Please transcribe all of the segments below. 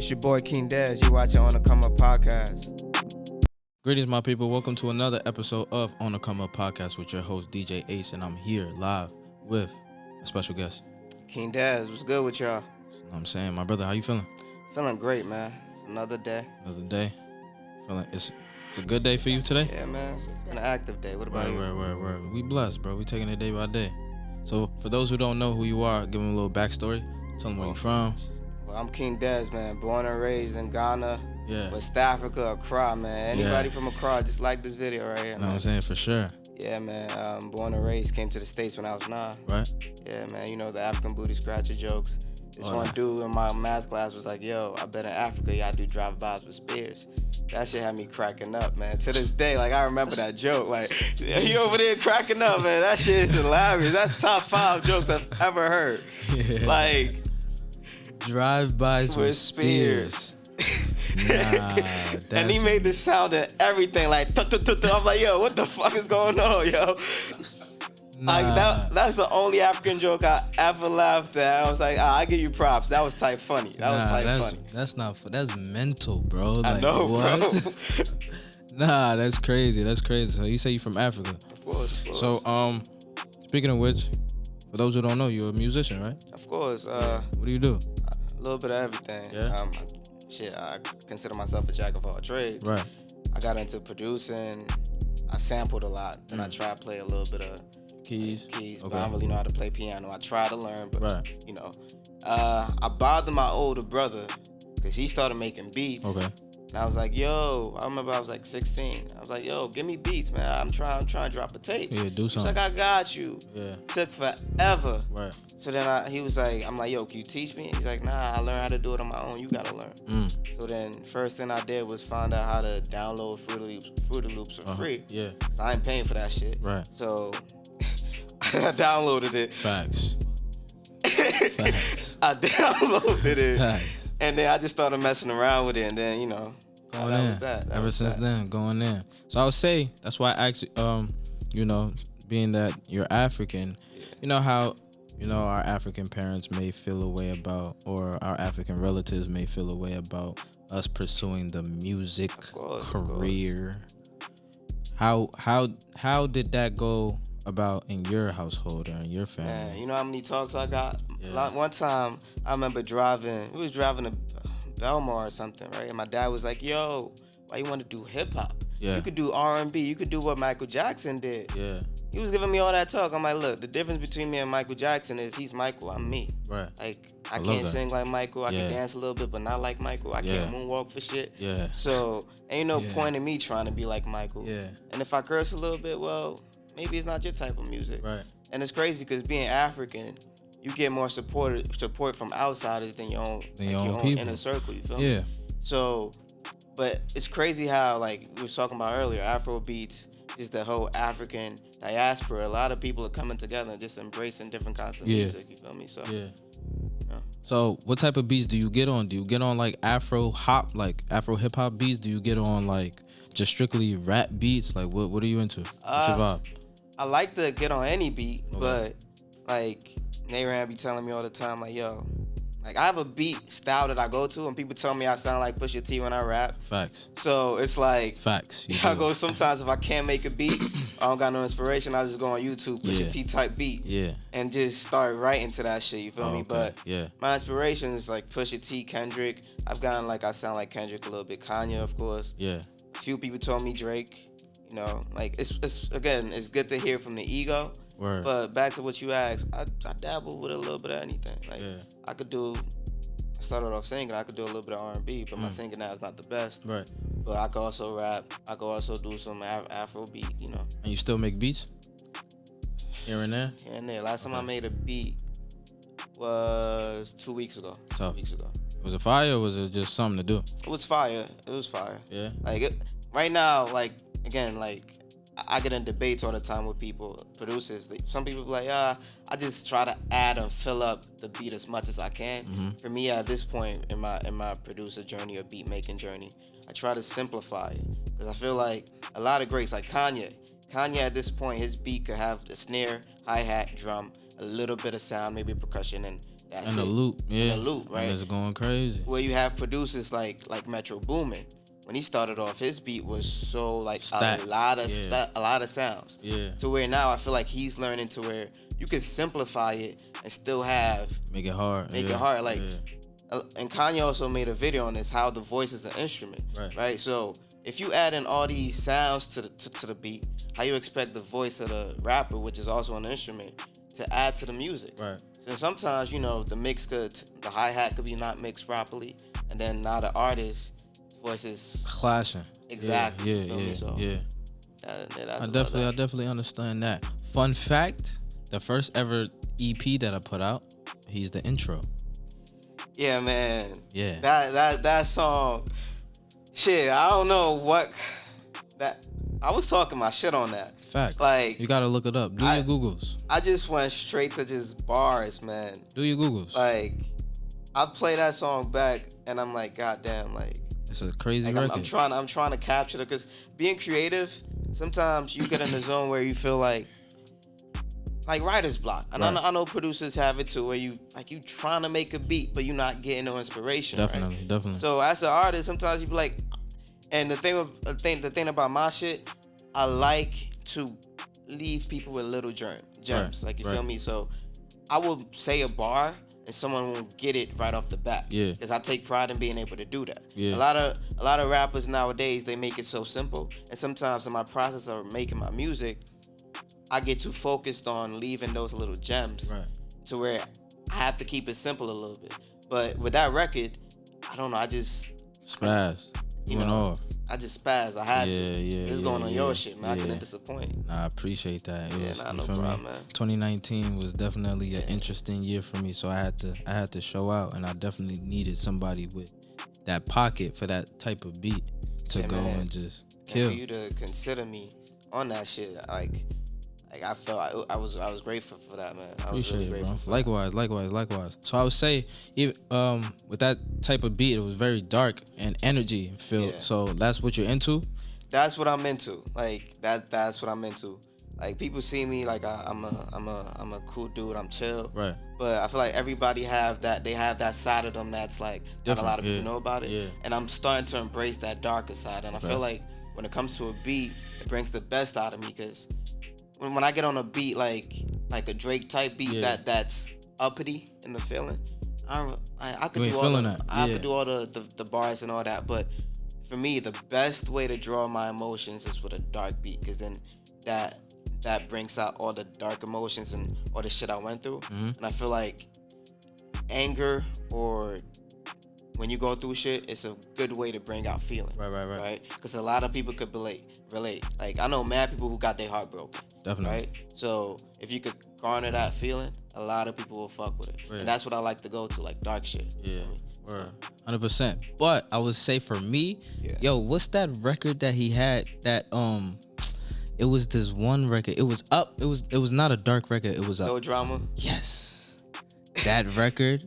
It's your boy King Dez. You watching On the Come Up Podcast. Greetings, my people. Welcome to another episode of On the Come Up Podcast with your host, DJ Ace, and I'm here live with a special guest. King Dez, what's good with y'all? You know what I'm saying? My brother, how you feeling? Feeling great, man. It's another day. Another day. Feeling it's a good day for you today? Yeah, man. It's been an active day. What about you? Right. We blessed, bro. We taking it day by day. So, for those who don't know who you are, give them a little backstory. Tell them where you're from. Well, I'm King Dez, man. Born and raised in Ghana. Yeah. West Africa, Accra, man. Anybody from Accra, just like this video right here, You know what I'm saying? For sure. Yeah, man. Born and raised, came to the States when I was 9. Right? Yeah, man. You know, the African booty scratcher jokes. This one dude in my math class was like, yo, I bet in Africa y'all do drive-bys with spears. That shit had me cracking up, man. To this day, like, I remember that joke. Like, he over there cracking up, man. That shit is hilarious. That's top 5 jokes I've ever heard. Yeah. Like, drive-bys with spears. Nah, and he made the sound of everything, like, I'm like, yo, what the fuck is going on, yo? Like, that's the only African joke I ever laughed at. I was like, I give you props. That was type funny. Funny. That's not that's mental, bro. I know, what? bro. Nah, that's crazy. So you say you from Africa. Of course. So, speaking of which, for those who don't know, you're a musician, right? Of course. What do you do? A little bit of everything. Yeah. I consider myself a jack of all trades. Right. I got into producing. I sampled a lot, and I tried to play a little bit of keys, but I don't really know how to play piano. I tried to learn, but right. you know, I bothered my older brother because he started making beats. Okay. And I was like, yo, I remember I was like 16. I was like, yo, give me beats, man. I'm trying to drop a tape. Yeah, do something. He's like, I got you. Yeah. Took forever. Right. So then he was like, I'm like, yo, can you teach me? He's like, nah, I learned how to do it on my own. You gotta learn. So then first thing I did was find out how to download Fruity Loops for free. Yeah. So I ain't paying for that shit. Right. So I downloaded it. Facts. I downloaded it. Facts. And then I just started messing around with it, and then, you know, going that in. was that. Ever since then, going in. So I would say, that's why I asked, you know, being that you're African, you know how, you know, our African parents may feel a way about, or our African relatives may feel a way about us pursuing the music career. How did that go about in your household or in your family? Man, you know how many talks I got? Yeah. One time, I remember we was driving to Belmar or something, right? And my dad was like, yo, why you want to do hip-hop? Yeah. You could do R&B. You could do what Michael Jackson did. Yeah. He was giving me all that talk. I'm like, look, the difference between me and Michael Jackson is he's Michael, I'm me. Right. Like, I can't sing like Michael. I can dance a little bit, but not like Michael. I can't moonwalk for shit. Yeah. So, ain't no point in me trying to be like Michael. Yeah. And if I curse a little bit, well, maybe it's not your type of music. Right. And it's crazy because being African, you get more support from outsiders than your own people. Inner circle, you feel me? So, but it's crazy how, like we were talking about earlier, Afro beats, just the whole African diaspora. A lot of people are coming together and just embracing different kinds of music, you feel me? So, So, what type of beats do you get on? Do you get on like Afro hip hop beats? Do you get on like just strictly rap beats? Like, what are you into? What's your vibe? I like to get on any beat, but like Nayran be telling me all the time, like, yo, like I have a beat style that I go to, and people tell me I sound like Pusha T when I rap. Facts. So it's like, facts. I go sometimes if I can't make a beat, I don't got no inspiration, I just go on YouTube, Pusha T type beat, and just start writing to that shit. You feel me? But my inspiration is like Pusha T, Kendrick. I've gotten like I sound like Kendrick a little bit, Kanye, of course. Yeah. A few people told me Drake. You know, like it's again, it's good to hear from the ego. Word. But back to what you asked, I dabble with a little bit of anything. Like I started off singing, I could do a little bit of R&B, but my singing now is not the best. Right. But I could also rap. I could also do some Afro beat, you know. And you still make beats? Here and there? Here and there. Last time I made a beat was 2 weeks ago. Tough. 2 weeks ago. Was it fire or was it just something to do? It was fire. Yeah. Like right now, like again, like I get in debates all the time with people, producers. Some people be like, I just try to add and fill up the beat as much as I can. For me, at this point in my producer journey or beat making journey, I try to simplify it because I feel like a lot of greats like Kanye at this point, his beat could have the snare, hi-hat, drum, a little bit of sound, maybe percussion, and That's and it. the loop, yeah. And the loop, right? And it's going crazy. Where you have producers like Metro Boomin. When he started off, his beat was so like a lot of sounds. Yeah. To where now I feel like he's learning to where you can simplify it and still make it hard. Like, and Kanye also made a video on this, how the voice is an instrument, right? So if you add in all these sounds to the beat, how you expect the voice of the rapper, which is also an instrument, to add to the music? Right. So sometimes, you know, the hi-hat could be not mixed properly, and then now the artist voice is clashing. Exactly. Yeah. I definitely understand that. Fun fact: the first ever EP that I put out, he's the intro. Yeah, man. Yeah. That song, shit. I don't know what that. I was talking my shit on that. Fact. Like, you gotta look it up. Do your Googles. I just went straight to just bars, man. Do your Googles. Like, I play that song back, and I'm like, goddamn, like. It's a crazy record. I'm trying to capture it, because being creative, sometimes you get in the zone where you feel like writer's block. And I know producers have it too, where you trying to make a beat, but you're not getting no inspiration. Definitely. So as an artist, sometimes you be like, and the thing about my shit, I like to leave people with little gems. Like, you feel me? So I will say a bar, and someone won't get it right off the bat. Yeah. Because I take pride in being able to do that. Yeah. A lot of rappers nowadays, they make it so simple. And sometimes in my process of making my music, I get too focused on leaving those little gems to where I have to keep it simple a little bit. But with that record, I don't know, I just spaz. You went off. I just spazzed. I had to. This is going on your shit, man. I couldn't disappoint. Nah, I appreciate that. No problem, man. 2019 was definitely an interesting year for me, so I had to show out, and I definitely needed somebody with that pocket for that type of beat to go and just kill. And for you to consider me on that shit, like I felt I was grateful for that, man. I was really grateful. Likewise. So I would say, even with that type of beat, it was very dark and energy filled. Yeah. So that's what you're into. That's what I'm into. Like that's what I'm into. Like, people see me like I'm a cool dude. I'm chill. Right. But I feel like everybody have that. They have that side of them that's like not a lot of people know about it. Yeah. And I'm starting to embrace that darker side. And I feel like when it comes to a beat, it brings the best out of me, because when I get on a beat like a Drake type beat that's uppity in the feeling, I could do all the bars and all that, but for me the best way to draw my emotions is with a dark beat, because then that brings out all the dark emotions and all the shit I went through. And I feel like anger, or when you go through shit, it's a good way to bring out feeling. Right? Because a lot of people could relate. Like, I know mad people who got their heart broken. Definitely. Right? So if you could garner that feeling, a lot of people will fuck with it. Right. And that's what I like to go to, like dark shit. Yeah. 100%. But I would say for me, what's that record that he had that it was this one record. It was up. It was not a dark record. It was up. No Drama? Yes. That record.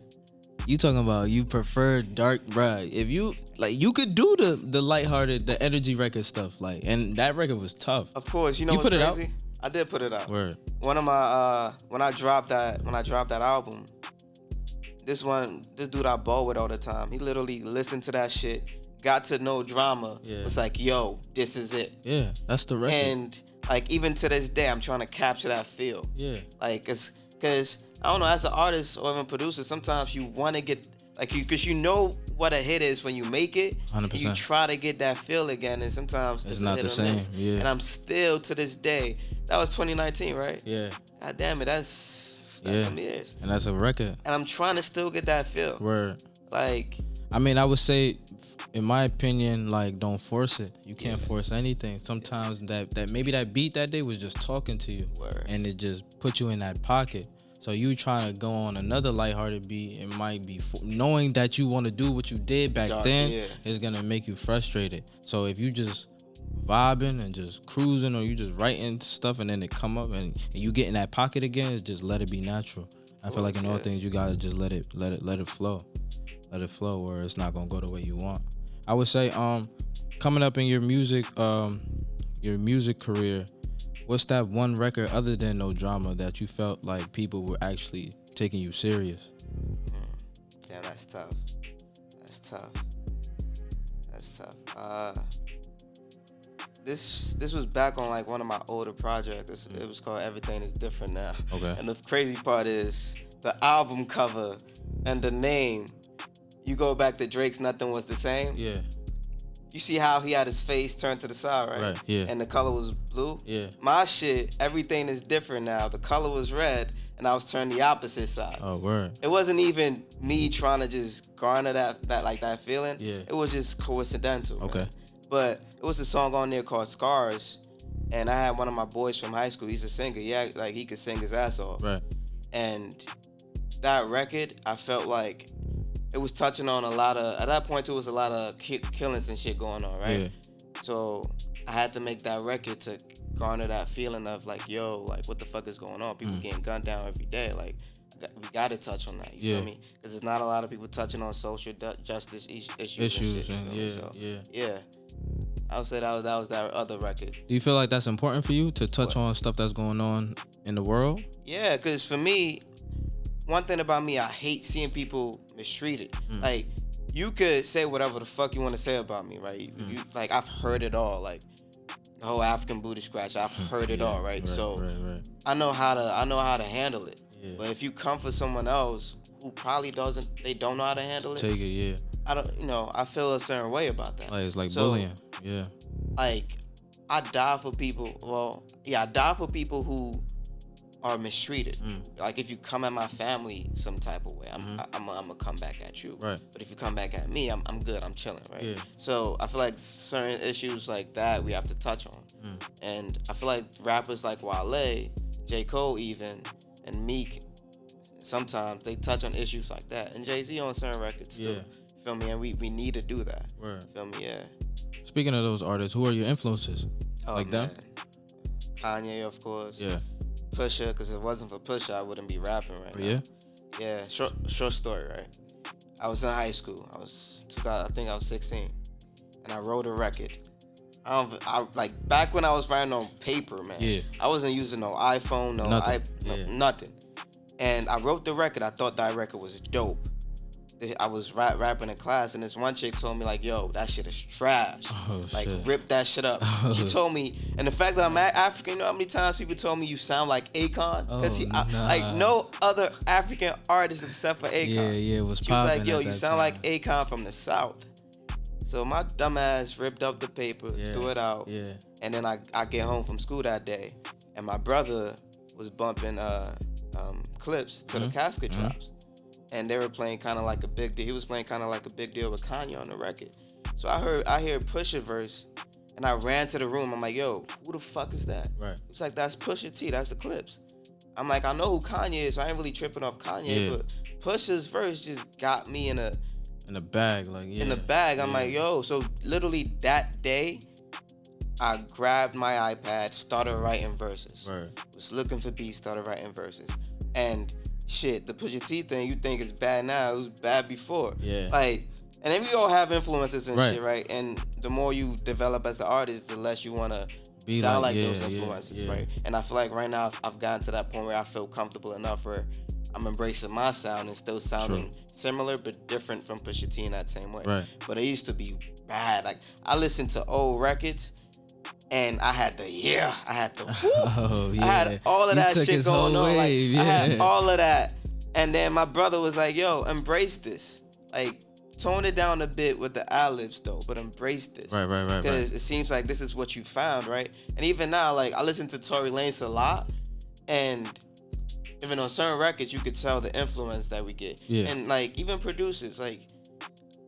You talking about you prefer dark, bruh. If you like, you could do the lighthearted, the energy record stuff, like, and that record was tough. Of course, you know, you put what's crazy? It out. I did put it out. Word. One of my when I dropped that album, this dude I ball with all the time, he literally listened to that shit, got to No Drama, was like, yo, this is it. Yeah, that's the record. And like, even to this day, I'm trying to capture that feel. Yeah. Like, because I don't know, as an artist or even producer, sometimes you want to get like because you know what a hit is when you make it. 100%. You try to get that feel again, and sometimes it's not the same. Yeah. And I'm still to this day. That was 2019, right? Yeah. God damn it, that's some years. And that's a record. And I'm trying to still get that feel. Word. Like, I mean, I would say, in my opinion, like, don't force it. You can't force anything. Sometimes that maybe that beat that day was just talking to you. Word. And it just put you in that pocket. So you trying to go on another lighthearted beat, it might be knowing that you want to do what you did back then is gonna make you frustrated. So if you just vibing and just cruising, or you just writing stuff and then it come up and you get in that pocket again, it's just let it be natural. I feel like in all things you gotta just let it flow. Let it flow, where it's not gonna go the way you want. I would say coming up in your music career, what's that one record other than No Drama that you felt like people were actually taking you serious? Damn, that's tough. That's tough. This was back on like one of my older projects. It was called Everything Is Different Now. Okay. And the crazy part is the album cover and the name. You go back to Drake's Nothing Was the Same. Yeah. You see how he had his face turned to the side, right? Right, yeah. And the color was blue? Yeah. My shit, Everything Is Different Now. The color was red, and I was turned the opposite side. Oh, word. It wasn't even me trying to just garner that feeling. Yeah. It was just coincidental. Okay. Man. But it was a song on there called Scars, and I had one of my boys from high school. He's a singer. Yeah, like he could sing his ass off. Right. And that record, I felt like it was touching on a lot of, at that point too, it was a lot of killings and shit going on, right? Yeah. So I had to make that record to garner that feeling of like, yo, like what the fuck is going on? People getting gunned down every day. Like, we got to touch on that. You feel me? Because there's not a lot of people touching on social justice issues. Yeah. I would say that was that other record. Do you feel like that's important for you to touch on stuff that's going on in the world? Yeah, because for me, one thing about me, I hate seeing people mistreated. Like, you could say whatever the fuck you want to say about me, right? You like, I've heard it all. Like, the whole African booty scratch, I've heard it all, right? So I know how to handle it. Yeah. But if you come for someone else who probably they don't know how to handle it. Take it, yeah. I feel a certain way about that. Like, it's like bullying. Yeah. Like, I die for people. I die for people who are mistreated. Like, if you come at my family some type of way, I'm gonna come back at you. Right. But if you come back at me, I'm good. I'm chilling, right? Yeah. So I feel like certain issues like that we have to touch on. And I feel like rappers like Wale, J. Cole even, and Meek, sometimes they touch on issues like that. And Jay-Z on certain records too. Yeah. Feel me? And we need to do that. Word. Feel me? Yeah. Speaking of those artists, who are your influences? Like them? Kanye, of course. Yeah. Pusha, because if it wasn't for Pusha, I wouldn't be rapping right now. Yeah? Yeah. Short story, right? I was in high school. I think I was 16. And I wrote a record. I like, back when I was writing on paper, man. Yeah. I wasn't using no iPhone, nothing. And I wrote the record. I thought that record was dope. I was rapping in class, and this one chick told me, like, yo, that shit is trash. Like, shit. Rip that shit up. She told me, and the fact that I'm African, you know how many times people told me you sound like Akon? Because like, no other African artist except for Akon. Yeah, it was She was like, yo, you sound like Akon from the South. So my dumb ass ripped up the paper, threw it out, and then I get home from school that day, and my brother was bumping clips to the casket drops. And they were playing kind of like a big deal. He was playing kind of like a big deal with Kanye on the record. So I hear Pusha verse, and I ran to the room. I'm like, yo, who the fuck is that? Right. It's like, that's Pusha T. That's the clips. I'm like, I know who Kanye is. So I ain't really tripping off Kanye, but Pusha's verse just got me in a bag, like, yeah. In the bag. I'm like, yo. So literally that day, I grabbed my iPad, started writing verses. Right. Was looking for beats, started writing verses, and shit, the Pusha T thing, you think it's bad now, it was bad before. Yeah. Like, and then we all have influences and shit, right? And the more you develop as an artist, the less you want to sound like those influences, right? And I feel like right now I've gotten to that point where I feel comfortable enough where I'm embracing my sound and still sounding similar but different from Pusha T in that same way. Right. But it used to be bad. Like, I listened to old records, and I had I had all of that shit going on. Like, I had all of that. And then my brother was like, yo, embrace this. Like, tone it down a bit with the ad-libs though, but embrace this. Right. Because it seems like this is what you found, right? And even now, like, I listen to Tory Lanez a lot, and even on certain records, you could tell the influence that we get. Yeah. And like, even producers, like,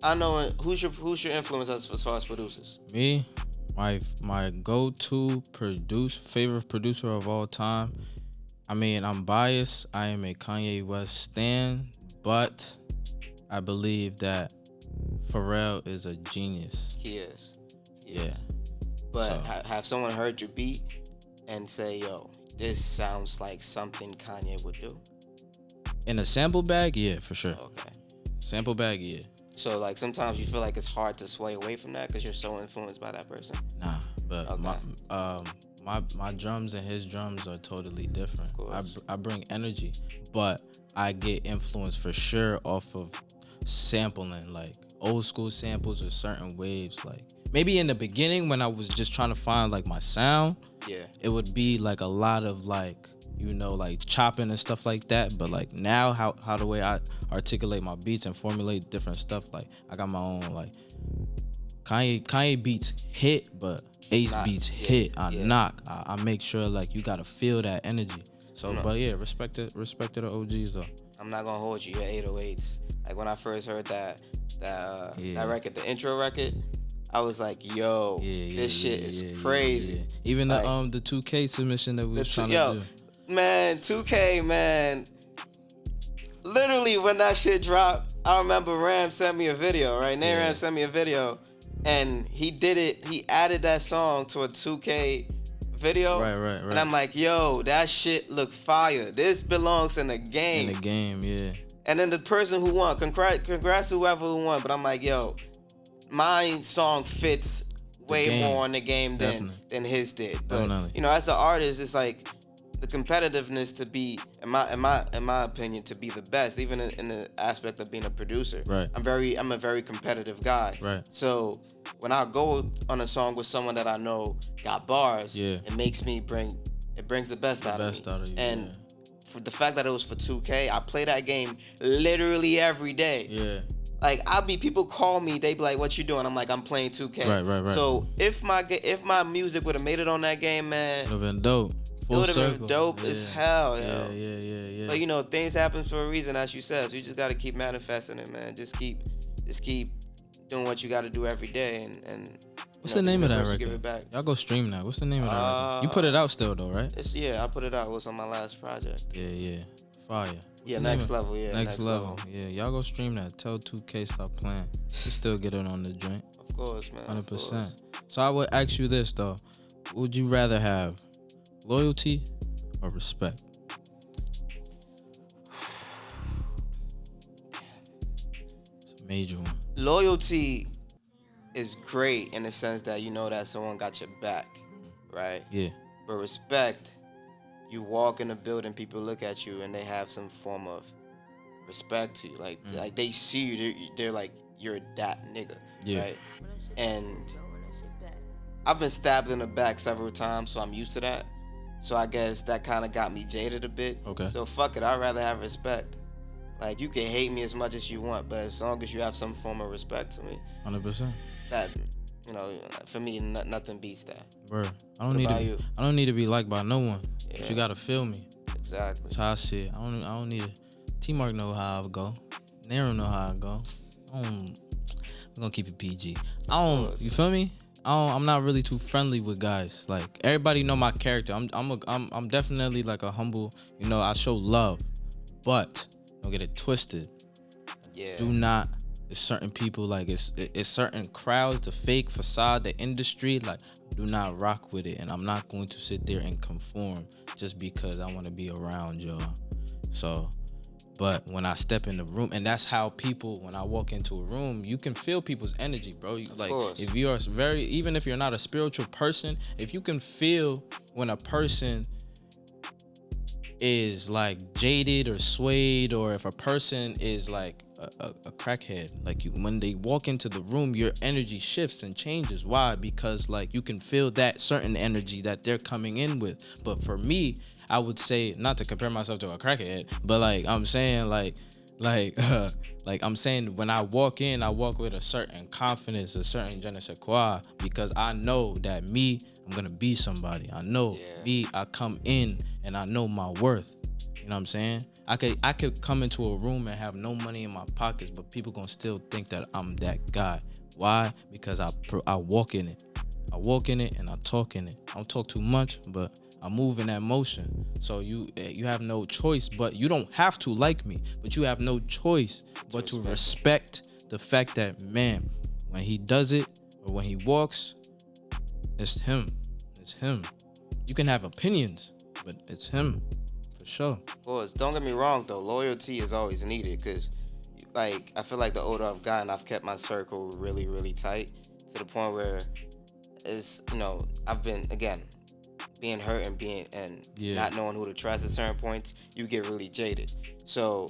I know, who's your influence as far as producers? Me? My go-to favorite producer of all time. I mean, I'm biased. I am a Kanye West stan, but I believe that Pharrell is a genius. He is. Yeah. But have someone heard your beat and say, yo, this sounds like something Kanye would do? In a sample bag? Yeah, for sure. Okay. Sample bag, yeah. So, like, sometimes you feel like it's hard to sway away from that because you're so influenced by that person? Nah, but my drums and his drums are totally different. I bring energy, but I get influence for sure off of sampling, like old school samples or certain waves. Like maybe in the beginning when I was just trying to find like my sound, it would be like a lot of like, you know, like chopping and stuff like that. But like now, how the way I articulate my beats and formulate different stuff, like I got my own like Kanye beats hit, but Ace beats hit. I knock. I make sure like you gotta feel that energy. So, but yeah, respect to the OGs though. I'm not gonna hold you. Your 808s. Like when I first heard that record, the intro record, I was like, yo, this shit is crazy. Yeah. Even like, the 2K submission that we was trying to do. Man, 2K, man. Literally when that shit dropped, I remember Ram sent me a video, right? Ram sent me a video, and he did it. He added that song to a 2K video. Right. And I'm like, yo, that shit look fire. This belongs in the game. In the game, yeah. And then the person who won, congrats to whoever who won, but I'm like, yo, my song fits way more in the game than his did. But you know, as an artist, it's like the competitiveness to be, in my opinion, to be the best, even in the aspect of being a producer. Right. I'm a very competitive guy. Right. So when I go on a song with someone that I know got bars, it makes me brings the best out of me. And for the fact that it was for 2K, I play that game literally every day. Yeah. Like people call me, they be like, "What you doing?" I'm like, "I'm playing 2K." Right. So if my music would have made it on that game, man, it would have been dope. It would have been dope as hell, yo. Yeah. But you know, things happen for a reason, as you said. So you just gotta keep manifesting it, man. Just keep doing what you gotta do every day, and what's the name of that record? Y'all go stream that. What's the name of that record? You put it out still though, right? I put it out. It was on my last project. Yeah. Fire. Next level. Next level. Yeah, y'all go stream that. Tell 2K stop playing. You still get it on the joint. Of course, man. 100%. So I would ask you this though: would you rather have loyalty or respect? It's a major one. Loyalty is great in the sense that you know that someone got your back, right? Yeah. But respect, you walk in a building, people look at you and they have some form of respect to you. Like they see you, they're like, you're that nigga, right? And I've been stabbed in the back several times, so I'm used to that. So I guess that kind of got me jaded a bit. Okay. So fuck it, I'd rather have respect. Like, you can hate me as much as you want, but as long as you have some form of respect to me. 100%. That, you know, for me, nothing beats that. Bro, I don't need to be liked by no one. Yeah. But you gotta feel me. Exactly. That's how I see it. I don't need it. T-Mark know how I go. Nero know how I go. We're gonna keep it PG. You feel me? I'm not really too friendly with guys. Like, everybody know my character. I'm definitely like a humble, you know, I show love, but don't get it twisted. Yeah. Do not. It's certain people, like it's certain crowds, the fake facade, the industry, like, do not rock with it. And I'm not going to sit there and conform just because I want to be around y'all. So, but when I step in the room, and that's how people, when I walk into a room, you can feel people's energy, bro. Like, if you are even if you're not a spiritual person, if you can feel when a person is like jaded or swayed, or if a person is like a crackhead, like when they walk into the room, your energy shifts and changes. Why? Because like you can feel that certain energy that they're coming in with. But for me, I would say, not to compare myself to a crackhead, but like I'm saying like I'm saying when I walk in, I walk with a certain confidence, a certain je ne sais quoi, because I know that I'm gonna be somebody. I know I come in and I know my worth. You know what I'm saying? I could come into a room and have no money in my pockets, but people gonna still think that I'm that guy. Why? Because I walk in it. I walk in it and I talk in it. I don't talk too much, but I move in that motion. So you have no choice, but you don't have to like me, but you have no choice but to respect the fact that, man, when he does it or when he walks, it's him. It's him. You can have opinions, but it's him for sure. Of course. Don't get me wrong though. Loyalty is always needed because, like, I feel like the older I've gotten, I've kept my circle really, really tight to the point where it's, you know, I've been, again, being hurt and not knowing who to trust at certain points, you get really jaded. So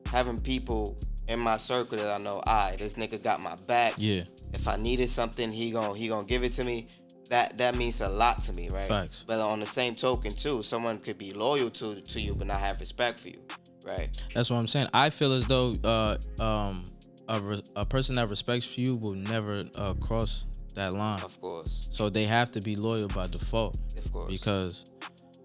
having people in my circle that I know, this nigga got my back. Yeah. If I needed something, he gonna give it to me. That means a lot to me, right? Facts. But on the same token too, someone could be loyal to you but not have respect for you, right? That's what I'm saying. I feel as though a person that respects you will never cross that line. Of course. So they have to be loyal by default. Of course. Because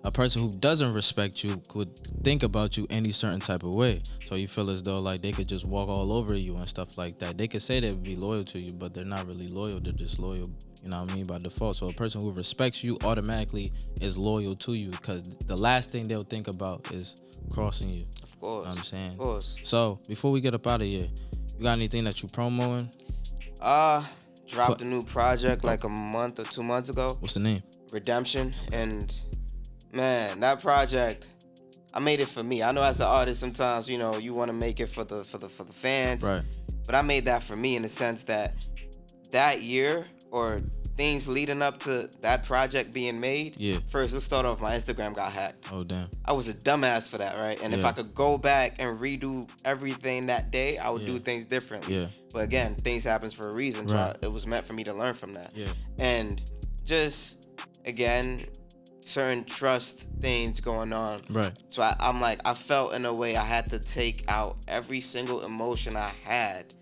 a person who doesn't respect you could think about you any certain type of way. So you feel as though like they could just walk all over you and stuff like that. They could say they'd be loyal to you, but they're not really loyal. They're just loyal, you know what I mean, by default. So a person who respects you automatically is loyal to you because the last thing they'll think about is crossing you. Of course. You know what I'm saying? Of course. So before we get up out of here, you got anything that you promoting? Dropped a new project like a month or 2 months ago. What's the name? Redemption. And man, that project, I made it for me. I know as an artist sometimes, you know, you want to make it for the fans. Right. But I made that for me in the sense that year or things leading up to that project being made. Yeah. First, let's start off. My Instagram got hacked. Oh damn. I was a dumbass for that, right? And if I could go back and redo everything that day, I would do things differently. Yeah. But again, things happens for a reason. Right. So it was meant for me to learn from that. Yeah. And just again, certain trust things going on. Right. So I felt in a way I had to take out every single emotion I had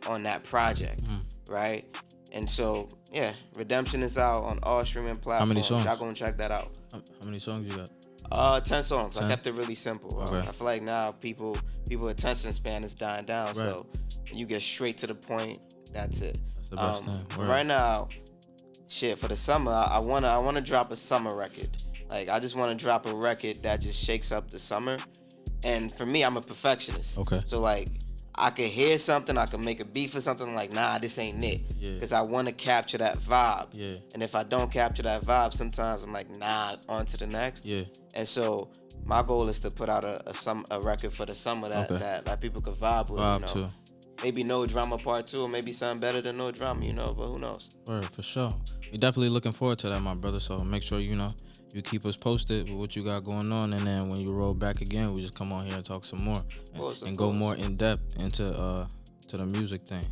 on that project, right? And so, yeah, Redemption is out on all streaming platforms. How many songs? Y'all gonna check that out. How many songs you got? 10 songs. 10? I kept it really simple. Okay. I feel like now people attention span is dying down, Right. so you get straight to the point. That's it. That's the best thing. Right now, shit, for the summer, I wanna drop a summer record. Like I just wanna drop a record that just shakes up the summer. And for me, I'm a perfectionist. Okay. So like I could hear something, I could make a beat for something, like, nah, this ain't it. Yeah. Because I want to capture that vibe. Yeah. And if I don't capture that vibe, sometimes I'm like, nah, on to the next. Yeah. And so my goal is to put out a record for the summer that people could vibe with. Vibe you know? too. Maybe No Drama Part 2, or maybe something better than No Drama, you know, but who knows? Word, for sure. We're definitely looking forward to that, my brother. So make sure, you you keep us posted with what you got going on. And then when you roll back again, we just come on here and talk some more. And go more in depth into to the music thing.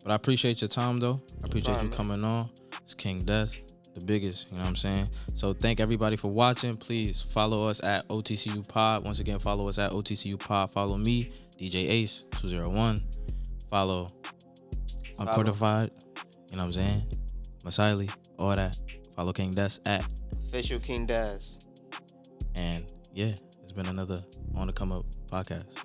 But I appreciate your time, though. I appreciate you coming on. It's King Des, the biggest, you know what I'm saying? So thank everybody for watching. Please follow us at OTCU Pod. Once again, follow us at OTCU Pod. Follow me, DJ Ace 201. Follow Unquantified, you know what I'm saying? Masaili, all that. Follow King Des at Official King Des. And yeah, it's been another On the Come Up podcast.